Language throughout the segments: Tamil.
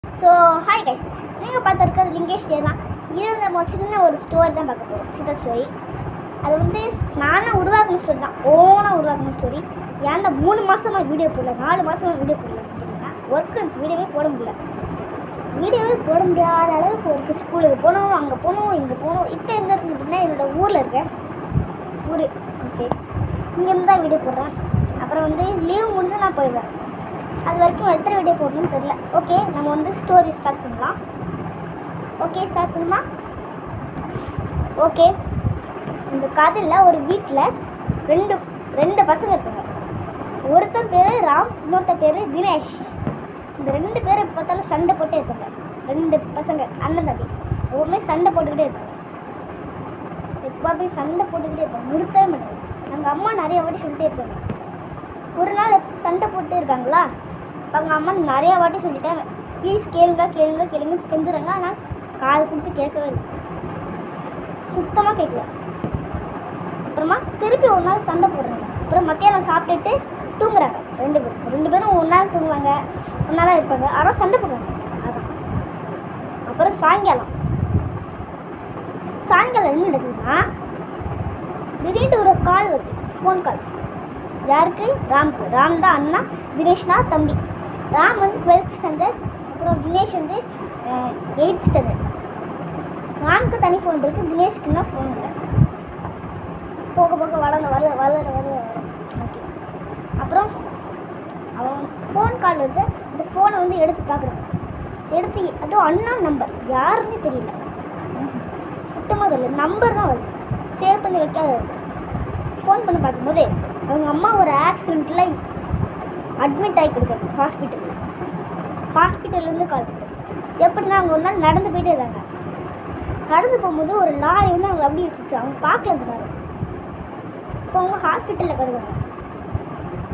ஸோ ஹாய் கைஸ், நீங்கள் பார்த்துருக்கிறது லிங்கேஷ் தான். இது நம்ம சின்ன ஒரு ஸ்டோரி தான் பார்க்க போகிறோம். சின்ன ஸ்டோரி. அது வந்து நானும் உருவாக்குன ஸ்டோரி தான், ஓனாக உருவாக்குன ஸ்டோரி. ஏன்டா 3 மாதமாக வீடியோ போடல, 4 மாதமாக வீடியோ போடல அப்படின்னா ஒர்க் இருந்துச்சு, வீடியோவே போட முடியல. வீடியோவே போட முடியாத அளவுக்கு ஒர்க்கு. ஸ்கூலுக்கு போகணும், அங்கே போகணும், இங்கே போகணும். இப்போ எங்கே இருக்குது அப்படின்னா என்னோடய ஊரில் இருக்கேன். ஊர் ஓகே, இங்கேருந்து தான் வீடியோ போடுறேன். அப்புறம் வந்து லீவ் முடிஞ்சு நான் போயிடுவேன். அது வரைக்கும் எத்தனை வீடியோ போடணும்னு தெரில. ஓகே, நம்ம வந்து ஸ்டோரி ஸ்டார்ட் பண்ணலாம். ஓகே, ஸ்டார்ட் பண்ணுமா? ஓகே, இந்த கதையில் ஒரு வீட்டில் ரெண்டு பசங்க இருக்காங்க. ஒருத்தன் பேர் ராம், இன்னொருத்தன் பேர் தினேஷ். இந்த 2 பேரை பார்த்தாலும் சண்டை போட்டே இருக்காங்க. 2 பசங்க அண்ணன் தம்பி எப்பவுமே சண்டை போட்டுக்கிட்டே இருக்காங்க. எப்போவே சண்டை போட்டுக்கிட்டே இருக்காங்க, நிறுத்தவே மாட்டாங்க. எங்கள் அம்மா நிறைய வாட்டி சொல்லிட்டே இருக்காங்க. ஒரு நாள் சண்டை போட்டு இருக்காங்களா, அவங்க அம்மா நிறையா வாட்டி சொல்லிட்டாங்க, ப்ளீஸ் கேளுங்க கேளுங்க கேளுங்க கெஞ்சுறாங்க. ஆனால் காது கொடுத்து கேட்கவே இல்லை, சுத்தமாக கேட்கல. அப்புறமா திருப்பி ஒரு நாள் சண்டை போடுறாங்க. அப்புறம் மத்தியானம் சாப்பிட்டுட்டு தூங்குறாங்க. 2 பேரும் ஒரு நாள் தூங்குவாங்க, ஒரு நாளாக இருப்பாங்க. ஆனால் சண்டை போடுறாங்க. அதான். அப்புறம் சாயங்காலம் என்ன நடக்குதுன்னா, திடீர்னு ஒரு கால் வருது, ஃபோன் கால். யாருக்கு? ராம்க்கு. ராம் தான் அண்ணா, தினேஷ்னா தம்பி. ராம் வந்து 12th ஸ்டாண்டர்ட், அப்புறம் தினேஷ் வந்து 8th ஸ்டாண்டர்ட். ராம்க்கு தனி ஃபோன் இருக்குது, தினேஷ்க்குன்னா ஃபோன் இல்லை. போக போக வளர ஓகே. அப்புறம் அவன் ஃபோன் கால் வந்து இந்த ஃபோனை வந்து எடுத்து பார்க்குறான். எடுத்து அதுவும் அண்ணா நம்பர், யாருன்னு தெரியல, சுத்தமாக தெரியல. நம்பர் தான் வருது, சேவ் பண்ணி வைக்காத. ஃபோன் பண்ணி பார்க்கும்போது அவங்க அம்மா ஒரு ஆக்சிடெண்ட்டில் அட்மிட் ஆகி கொடுக்குறாங்க ஹாஸ்பிட்டல்லேருந்து கால் பண்ணுறாங்க. எப்படின்னா அவங்க ஒரு நாள் நடந்து போயிட்டே இருந்தாங்க. நடந்து போகும்போது ஒரு லாரி வந்து அவங்களை அப்படி வச்சுச்சு. அவங்க பார்க்கல இருந்தாரு. இப்போ அவங்க ஹாஸ்பிட்டலில் கிடக்குறாங்க.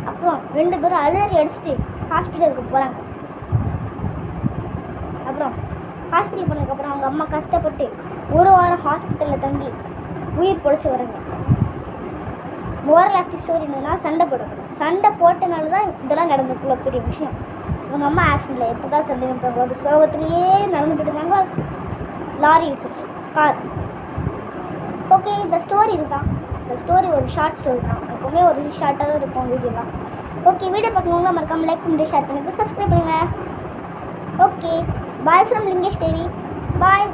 அப்புறம் 2 பேரும் அலறி அடிச்சுட்டு ஹாஸ்பிட்டலுக்கு போகிறாங்க. அப்புறம் ஹாஸ்பிட்டல் போனதுக்கப்புறம் அவங்க அம்மா கஷ்டப்பட்டு 1 வாரம் ஹாஸ்பிட்டலில் தங்கி உயிர் பொழைச்சி வராங்க. மோரல் ஆஃப் தி ஸ்டோரி என்னன்னா, சண்டை போட்டனால தான் இதெல்லாம் நடந்துக்குள்ள பெரிய விஷயம். அவங்க அம்மா ஆக்சிடெண்ட்டில் எப்போ தான் சண்டை நிறுத்தாங்க, அது சோகத்துலேயே நடந்துகிட்டு இருந்தாங்க. லாரி இடிச்சிருச்சு, கார். ஓகே, இந்த ஸ்டோரி இதுதான். இந்த ஸ்டோரி ஒரு ஷார்ட் ஸ்டோரி தான். எப்போவுமே ஒரு ஷார்ட்டாக தான் இருக்கும் வீடியோ தான். ஓகே, வீடியோ பார்க்கணுங்களா மறக்காமல் லைக் பண்ணிட்டு ஷேர் பண்ணுங்கள், சப்ஸ்கிரைப் பண்ணுங்கள். Okay, bye from Lingesh dairy. Bye.